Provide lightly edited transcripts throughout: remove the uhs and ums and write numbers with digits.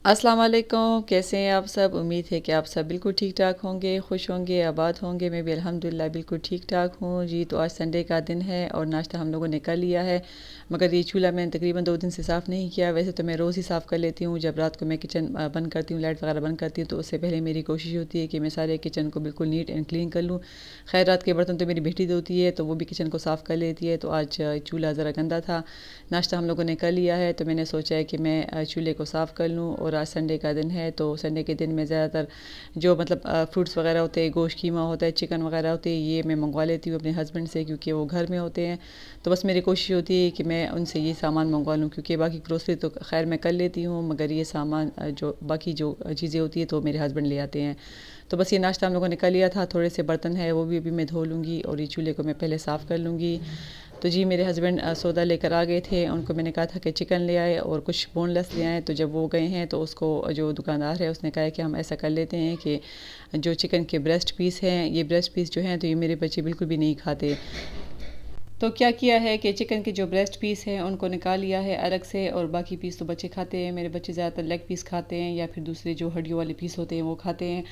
अस्सलाम वालेकुम, कैसे हैं आप सब। उम्मीद है कि आप सब बिल्कुल ठीक ठाक होंगे, खुश होंगे, आबाद होंगे। मैं भी अल्हम्दुलिल्लाह बिल्कुल ठीक ठाक हूँ जी। तो आज संडे का दिन है और नाश्ता हम लोगों ने कर लिया है, मगर ये चूल्हा मैंने तकरीबन 2 दिन से साफ़ नहीं किया। वैसे तो मैं रोज़ ही साफ़ कर लेती हूँ, जब रात को मैं किचन बंद करती हूँ, लाइट वगैरह बंद करती हूँ, तो उससे पहले मेरी कोशिश होती है कि मैं सारे किचन को बिल्कुल नीट एंड क्लीन कर लूँ। खैर, रात के बर्तन तो मेरी बेटी धोती है, तो वो भी किचन को साफ़ कर लेती है। तो आज चूल्हा ज़रा गंदा था। नाश्ता हम लोगों ने कर लिया है, तो मैंने सोचा है कि मैं चूल्हे को साफ़ कर लूँ। और आज संडे का दिन है, तो संडे के दिन में ज़्यादातर जो मतलब फ्रूट्स वगैरह होते हैं, गोश्त कीमा होता है, चिकन वगैरह होते हैं, ये मैं मंगवा लेती हूँ अपने हस्बैंड से, क्योंकि वो घर में होते हैं। तो बस मेरी कोशिश होती है कि मैं उनसे ये सामान मंगवा लूँ, क्योंकि बाकी ग्रोसरी तो खैर मैं कर लेती हूँ, मगर ये सामान जो बाकी जो चीज़ें होती है तो मेरे हस्बैंड ले आते हैं। तो बस ये नाश्ता हम लोगों ने कर लिया था। थोड़े से बर्तन है वो भी अभी मैं धो लूँगी, और ये चूल्हे को मैं पहले साफ़ कर लूँगी। तो जी, मेरे हस्बैंड सौदा लेकर आ गए थे। उनको मैंने कहा था कि चिकन ले आए और कुछ बोनलेस ले आए। तो जब वो गए हैं, तो उसको जो दुकानदार है उसने कहा है कि हम ऐसा कर लेते हैं कि जो चिकन के ब्रेस्ट पीस हैं, ये ब्रेस्ट पीस जो हैं, तो ये मेरे बच्चे बिल्कुल भी नहीं खाते। तो क्या किया है कि चिकन के जो ब्रेस्ट पीस हैं उनको निकाल लिया है अलग से, और बाकी पीस तो बच्चे खाते हैं। मेरे बच्चे ज़्यादातर लेग पीस खाते हैं, या फिर दूसरे जो हड्डियों वाले पीस होते हैं वो खाते हैं।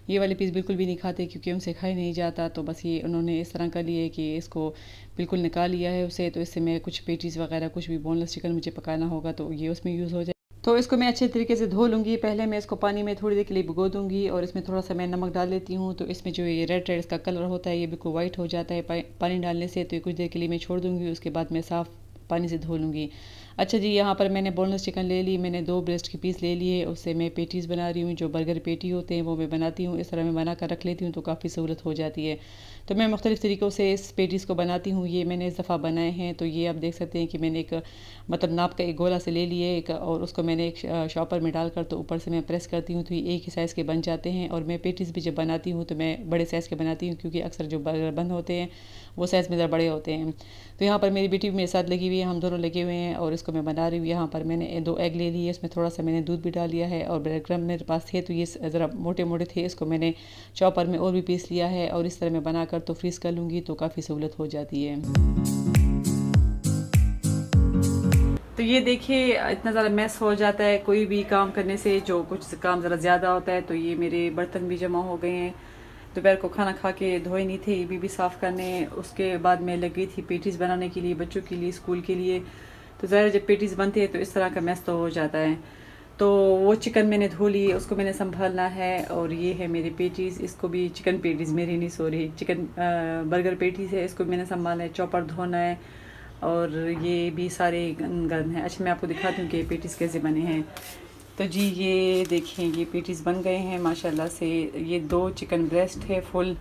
ये वाले पीस बिल्कुल भी नहीं खाते, क्योंकि उनसे खाया नहीं जाता। तो बस ये उन्होंने इस तरह कर लिए कि इसको बिल्कुल निकाल लिया है उसे। तो इससे मैं कुछ पेटीज़ वगैरह कुछ भी बोनलेस चिकन मुझे पकाना होगा तो ये उसमें यूज़ हो जाए। तो इसको मैं अच्छे तरीके से धो लूँगी। पहले मैं इसको पानी में थोड़ी देर के लिए भिगो दूँगी, और इसमें थोड़ा सा मैं नमक डाल देती हूँ। तो इसमें जो ये रेड रेड इसका कलर होता है, ये बिल्कुल वाइट हो जाता है पानी डालने से। तो ये कुछ देर के लिए मैं छोड़ दूँगी, उसके बाद मैं साफ़ पानी से धो लूँगी। अच्छा जी, यहाँ पर मैंने बोनलेस चिकन ले ली, मैंने 2 ब्रेस्ट के पीस ले लिए। उससे मैं पेटीज़ बना रही हूँ, जो बर्गर पेटी होते हैं वो मैं बनाती हूँ। इस तरह मैं बना कर रख लेती हूँ, तो काफ़ी सहूलत हो जाती है। तो मैं मुख्तलिफ़ तरीक़ों से इस पेटीज़ को बनाती हूँ। ये मैंने इस दफ़ा बनाए हैं। तो ये आप देख सकते हैं कि मैंने एक मतलब नाप का एक गोला से ले लिए एक, और उसको मैंने एक शॉपर में डालकर तो ऊपर से मैं प्रेस करती हूँ, तो ये एक ही साइज़ के बन जाते हैं। और मैं पेटीज़ भी जब बनाती हूँ तो मैं बड़े साइज़ के बनाती हूँ, क्योंकि अक्सर जो बर्गर बन होते हैं वो साइज़ में ज़रा बड़े होते हैं। तो यहाँ पर मेरी बेटी भी मेरे साथ लगी हुई है, हम दोनों लगे हुए हैं, और इसको मैं बना रही हूँ। यहाँ पर मैंने 2 एग ले लिए, इसमें थोड़ा सा मैंने दूध भी डाल लिया है, और ब्रेड क्रम्ब मेरे पास थे, तो ये ज़रा मोटे मोटे थे, इसको मैंने चॉपर में और भी पीस लिया है। और इस तरह मैं बनाकर तो फ्रीज़ कर लूँगी, तो काफ़ी सहूलत हो जाती है। तो ये देखिए, इतना ज़्यादा मैस हो जाता है कोई भी काम करने से, जो कुछ काम ज़रा ज़्यादा होता है। तो ये मेरे बर्तन भी जमा हो गए हैं, दोपहर को खाना खा के धोए नहीं थे, ये भी साफ़ करने। उसके बाद मैं लगी थी पेटीज़ बनाने के लिए, बच्चों के लिए, स्कूल के लिए। तो ज़रा जब पेटीज़ बनते हैं तो इस तरह का मैस तो हो जाता है। तो वो चिकन मैंने धो ली, उसको मैंने संभालना है। और ये है मेरी पेटीज़, इसको भी चिकन पेटीज़, मेरी नहीं सॉरी, चिकन बर्गर पेटीज़ है, इसको भी मैंने संभालना है, चॉपर धोना है। और ये भी सारे गर्म हैं। अच्छा, मैं आपको दिखाती हूँ कि पेटीज़ कैसे बने हैं। तो जी, ये देखें, ये पेटीज़ बन गए हैं माशाल्लाह से। ये 2 चिकन ब्रेस्ट है, फुल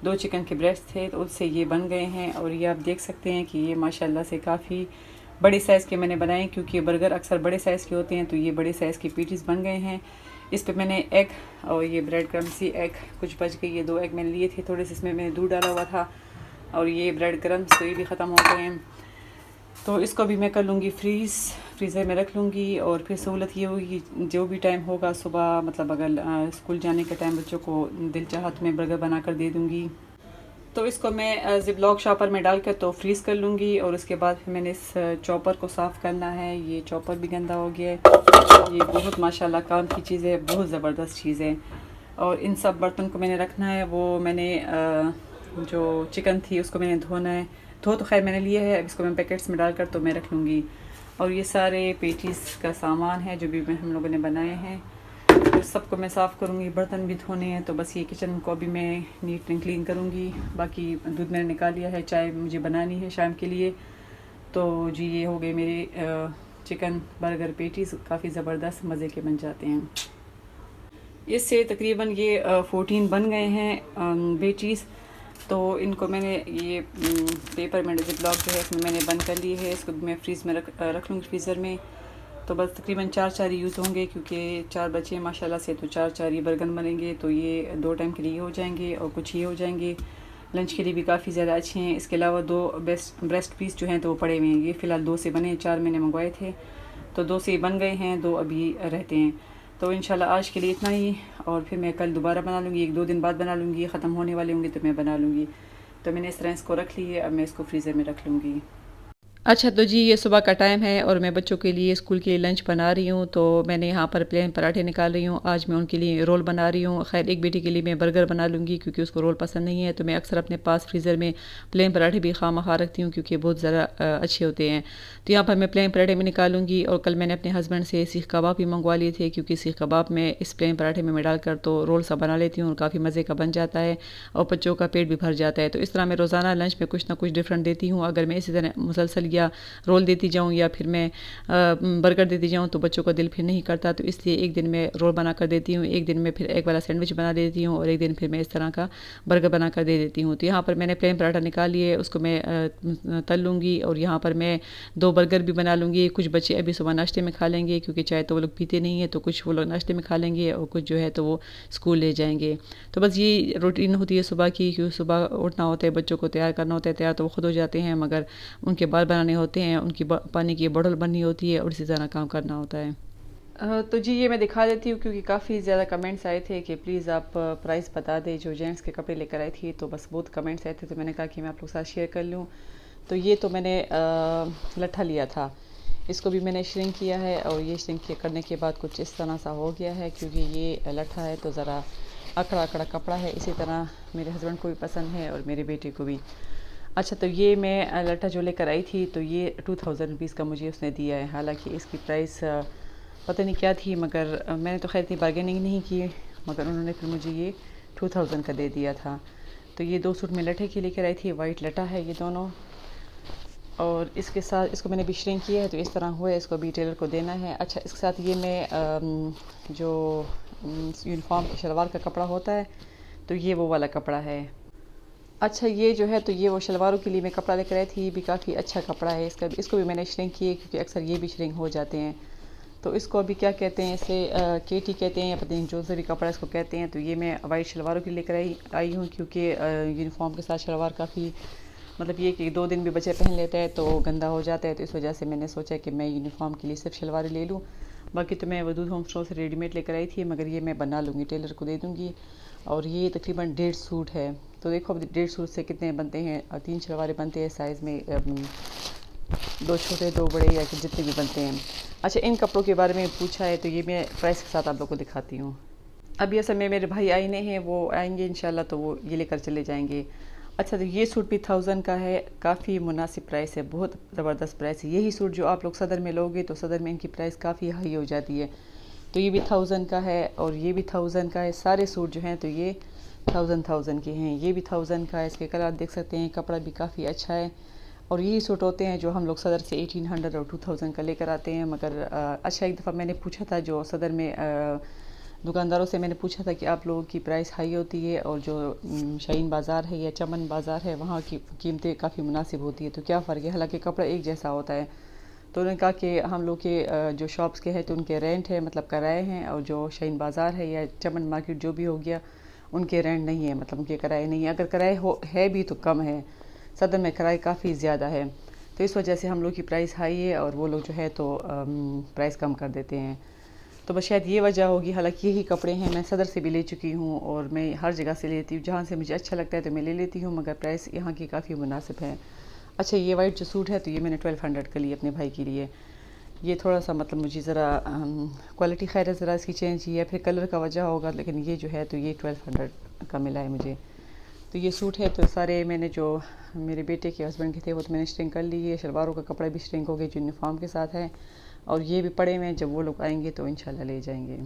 2 चिकन के ब्रेस्ट थे, तो उससे ये बन गए हैं। और ये आप देख सकते हैं कि ये माशाल्लाह से काफ़ी बड़े साइज़ के मैंने बनाए, क्योंकि बर्गर अक्सर बड़े साइज़ के होते हैं। तो ये बड़े साइज़ की पेटीज़ बन गए हैं। इस पर मैंने एग और ये ब्रेड क्रम्सी, एग कुछ बच गई, ये 2 एग मैंने लिए थे, थोड़े से इसमें मैंने दूध डाला हुआ था। और ये ब्रेड क्रम्स, तो ये भी ख़त्म हो गए हैं। तो इसको भी मैं कर लूँगी फ्रीज़र में रख लूँगी। और फिर सहूलत ये होगी, जो भी टाइम होगा सुबह, मतलब अगर स्कूल जाने के टाइम बच्चों को दिल चाहा तो मैं बर्गर बना कर दे दूँगी। तो इसको मैं ज़िप-लॉक शॉपर में डाल कर तो फ्रीज़ कर लूँगी। और उसके बाद फिर मैंने इस चॉपर को साफ़ करना है। ये चॉपर भी गंदा हो गया है। ये बहुत माशाल्लाह काम की चीज़ है, बहुत ज़बरदस्त चीज़ है। और इन सब बर्तन को मैंने रखना है। वो मैंने जो चिकन थी उसको मैंने धोना है, धो तो खैर मैंने लिया है। अब इसको मैं पैकेट्स में डालकर तो मैं रख लूँगी। और ये सारे पेटीज़ का सामान है जो भी हम लोगों ने बनाए हैं, तो सबको मैं साफ़ करूँगी। बर्तन भी धोने हैं, तो बस ये किचन को अभी मैं नीट एंड क्लीन करूँगी। बाकी दूध मैंने निकाल लिया है, चाय मुझे बनानी है शाम के लिए। तो जी, ये हो गए मेरे चिकन बर्गर पेटीज़, काफ़ी ज़बरदस्त मज़े के बन जाते हैं। इससे तकरीबन ये 14 बन गए हैं पेटीज़। तो इनको मैंने ये पेपर में ज़िप-लॉक जो है इसमें मैंने बंद कर ली है। इसको मैं फ्रीज़ में रख लूँगी फ्रीज़र में। तो बस तकरीबन 4 यूज़ होंगे, क्योंकि 4 बच्चे हैं माशाल्लाह से। तो 4 ये बर्गर बनेंगे, तो ये 2 टाइम के लिए हो जाएंगे, और कुछ ये हो जाएंगे लंच के लिए भी काफ़ी ज़्यादा अच्छे हैं। इसके अलावा 2 ब्रेस्ट पीस जो हैं तो वो पड़े हुए हैं। ये फ़िलहाल 2 से बने हैं, 4 मैंने मंगवाए थे, तो 2 से बन गए हैं, 2 अभी रहते हैं। तो इंशाल्लाह आज के लिए इतना ही, और फिर मैं कल दोबारा बना लूँगी, 1-2 दिन बाद बना लूँगी। ख़त्म होने वाले होंगे तो मैं बना लूँगी। तो मैंने इस तरह इसको रख ली है, अब मैं इसको फ्रीज़र में रख लूँगी। अच्छा, तो जी ये सुबह का टाइम है और मैं बच्चों के लिए स्कूल के लिए लंच बना रही हूँ। तो मैंने यहाँ पर प्लेन पराठे निकाल रही हूँ। आज मैं उनके लिए रोल बना रही हूँ। खैर एक बेटी के लिए मैं बर्गर बना लूँगी क्योंकि उसको रोल पसंद नहीं है। तो मैं अक्सर अपने पास फ्रीज़र में प्लेन पराठे भी खामखा रखती हूँ क्योंकि बहुत ज़्यादा अच्छे होते हैं। तो यहाँ पर मैं प्लेन पराठे में निकालूँगी। और कल मैंने अपने हस्बैंड से सीख कबाब भी मंगवा लिए थे क्योंकि सीख कबाब में इस प्लेन पराठे में मैं डालकर तो रोल सा बना लेती हूँ और काफ़ी मज़े का बन जाता है और बच्चों का पेट भी भर जाता है। तो इस तरह मैं रोज़ाना लंच में कुछ ना कुछ डिफरेंट देती हूँ। अगर मैं इसी तरह मुसलसल या रोल देती जाऊँ या फिर मैं बर्गर देती जाऊँ तो बच्चों का दिल फिर नहीं करता। तो इसलिए एक दिन मैं रोल बना कर देती हूँ, एक दिन मैं फिर एग वाला सैंडविच बना देती हूँ और एक दिन फिर मैं इस तरह का बर्गर बना कर दे देती हूँ। तो यहाँ पर मैंने प्लेन पराठा निकाल लिए, उसको मैं तल लूँगी और यहाँ पर मैं 2 बर्गर भी बना लूँगी। कुछ बच्चे अभी सुबह नाश्ते में खा लेंगे क्योंकि चाय तो वो लोग पीते नहीं हैं, तो कुछ वो लोग नाश्ते में खा लेंगे और कुछ जो है तो वो स्कूल ले जाएंगे। तो बस ये रूटीन होती है सुबह की, क्योंकि सुबह उठना होता है, बच्चों को तैयार करना होता है। तैयार तो वो खुद हो जाते हैं मगर उनके बाल बनाने होते हैं, उनकी पानी की बोतल बननी होती है और इसी तरह काम करना होता है। तो जी ये मैं दिखा देती हूँ क्योंकि काफ़ी ज़्यादा कमेंट्स आए थे कि प्लीज़ आप प्राइस बता दें जो जेंट्स के कपड़े लेकर आई थी। तो बस बहुत कमेंट्स आए थे तो मैंने कहा कि मैं आप लोग साथ शेयर कर लूँ। तो ये तो मैंने लट्ठा लिया था, इसको भी मैंने श्रिंक किया है और ये श्रिंक करने के बाद कुछ इस तरह सा हो गया है क्योंकि ये लट्ठा है तो ज़रा अकड़ा अकड़ा कपड़ा है। इसी तरह मेरे हस्बैंड को भी पसंद है और मेरे बेटे को भी। अच्छा, तो ये मैं लट्ठा जो लेकर आई थी तो ये 2000 रुपीज़ का मुझे उसने दिया है। हालांकि इसकी प्राइस पता नहीं क्या थी मगर मैंने तो खैर इतनी बार्गेनिंग नहीं की, मगर उन्होंने फिर मुझे ये 2000 का दे दिया था। तो ये 2 सूट में लट्ठे की लेकर आई थी, वाइट लट्ठा है ये दोनों। और इसके साथ इसको मैंने भी श्रिंक किया है तो इस तरह हुआ है, इसको भी टेलर को देना है। अच्छा, इसके साथ ये मैं जो यूनिफॉर्म की शलवार का कपड़ा होता है तो ये वो वाला कपड़ा है। अच्छा, ये जो है तो ये वो शलवारों के लिए मैं कपड़ा लेकर आई थी, ये भी काफ़ी अच्छा कपड़ा है। इसको भी मैंने श्रिंक किए क्योंकि अक्सर ये भी श्रिंक हो जाते हैं। तो इसको अभी क्या कहते हैं, इसे केटी कहते हैं या पता नहीं जो से भी कपड़ा इसको कहते हैं। तो ये मैं वाइट शलवारों के लिए लेकर आई हूँ क्योंकि यूनिफॉर्म के साथ शलवार काफ़ी मतलब ये कि 2 दिन भी बच्चे पहन लेते हैं तो गंदा हो जाता है। तो इस वजह से मैंने सोचा कि मैं यूनिफॉर्म के लिए सिर्फ शलवारें ले लूँ। बाकी तो मैं वदूद होम स्टोर से रेडीमेड लेकर आई थी, मगर ये मैं बना लूँगी, टेलर को दे दूँगी। और ये तकरीबन 1.5 सूट है। तो देखो अब 1.5 सूट से कितने बनते हैं, 3 शलवारें बनते हैं साइज़ में, 2 छोटे 2 बड़े या फिर जितने भी बनते हैं। अच्छा, इन कपड़ों के बारे में पूछा है तो ये मैं प्राइस के साथ आप लोग को दिखाती हूँ। अभी असल में मेरे भाई आए नहीं हैं, वो आएंगे इंशाल्लाह तो वो ये लेकर चले जाएंगे। अच्छा, तो ये सूट भी 1000 का है, काफ़ी मुनासिब प्राइस है, बहुत ज़बरदस्त प्राइस है। यही सूट जो आप लोग सदर में लोगे तो सदर में इनकी प्राइस काफ़ी हाई हो जाती है। तो ये भी 1000 का है और ये भी 1000 का है। सारे सूट जो हैं तो ये 1000 के हैं। ये भी 1000 का है, इसके कलर देख सकते हैं, कपड़ा भी काफ़ी अच्छा है। और यही सूट होते हैं जो हम लोग सदर से 1800 और 2000 का लेकर आते हैं। मगर अच्छा, एक दफ़ा मैंने पूछा था जो सदर में दुकानदारों से, मैंने पूछा था कि आप लोगों की प्राइस हाई होती है और जो शाहीन बाज़ार है या चमन बाज़ार है वहाँ की कीमतें काफ़ी मुनासिब होती है, तो क्या फ़र्क है, हालांकि कपड़ा एक जैसा होता है। तो उन्होंने कहा कि हम लोग के जो शॉप्स के हैं तो उनके रेंट है, मतलब किराए हैं, और जो शाहीन बाज़ार है या चमन मार्केट जो भी हो गया उनके रेंट नहीं है, मतलब उनके किराए नहीं है। अगर किराए हो है भी तो कम है, सदर में किराए काफ़ी ज़्यादा है। तो इस वजह से हम लोग की प्राइस हाई है और वो लोग जो है तो प्राइस कम कर देते हैं। तो बस शायद ये वजह होगी। हालांकि यही कपड़े हैं, मैं सदर से भी ले चुकी हूँ और मैं हर जगह से लेती हूँ, जहाँ से मुझे अच्छा लगता है तो मैं ले लेती हूँ, मगर प्राइस यहाँ की काफ़ी मुनासिब है। अच्छा, ये वाइट जो सूट है तो ये मैंने 1200 का लिए अपने भाई के लिए। ये थोड़ा सा मतलब मुझे ज़रा क्वालिटी खैर ज़रा इसकी चेंज की है, फिर कलर का वजह होगा, लेकिन ये जो है तो ये 1200 का मिला है मुझे। तो ये सूट है तो सारे मैंने जो मेरे बेटे के हस्बैंड के थे वो तो मैंने स्ट्रिंग कर लिए। शलवारों का कपड़ा भी स्ट्रिंग हो गया जो यूनिफॉर्म के साथ है, और ये भी पड़े हुए हैं, जब वो लोग आएंगे तो इंशाल्लाह ले जाएंगे।